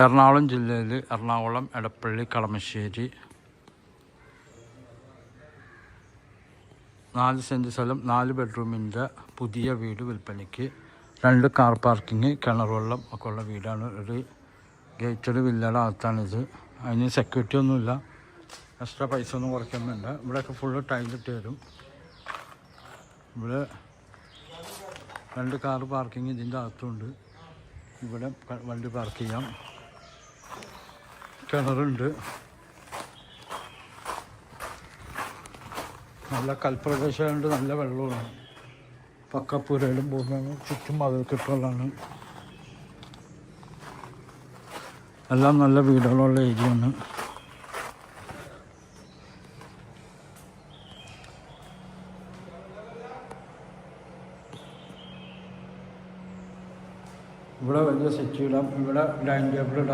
എറണാകുളം ജില്ലയിൽ എറണാകുളം എടപ്പള്ളി കളമശ്ശേരി 4 സെൻറ്റ് സ്ഥലം 4 ബെഡ്റൂമിൻ്റെ പുതിയ വീട് വിൽപ്പനയ്ക്ക്. 2 കാർ പാർക്കിങ്, കിണർ വെള്ളം ഒക്കെ ഉള്ള വീടാണ്. ഒരു ഗേറ്റഡ് വില്ലയുടെ അകത്താണിത്. അതിന് സെക്യൂരിറ്റി ഒന്നുമില്ല, എക്സ്ട്രാ പൈസ ഒന്നും കുറയ്ക്കാൻ വേണ്ട. ഇവിടെയൊക്കെ ഫുള്ള് ടൈലിട്ട് തരും. ഇവിടെ 2 കാർ പാർക്കിങ് ഇതിൻ്റെ അകത്തുണ്ട്. ഇവിടെ വണ്ടി പാർക്ക് ചെയ്യാം. കിണറുണ്ട്. നല്ല കൽപ്രദേശമായതുകൊണ്ട് നല്ല വെള്ളമാണ്. പക്കപ്പുരയിലും പോകുന്നതാണ്. ചുറ്റും മതിൽ കെട്ടുകളാണ്. എല്ലാം നല്ല വീടുകളുള്ള ഏരിയയാണ്. ഇവിടെ വലിയ സ്വിച്ച് ഇടാം. ഇവിടെ ഡൈനിങ് ടേബിൾ ഇടാം.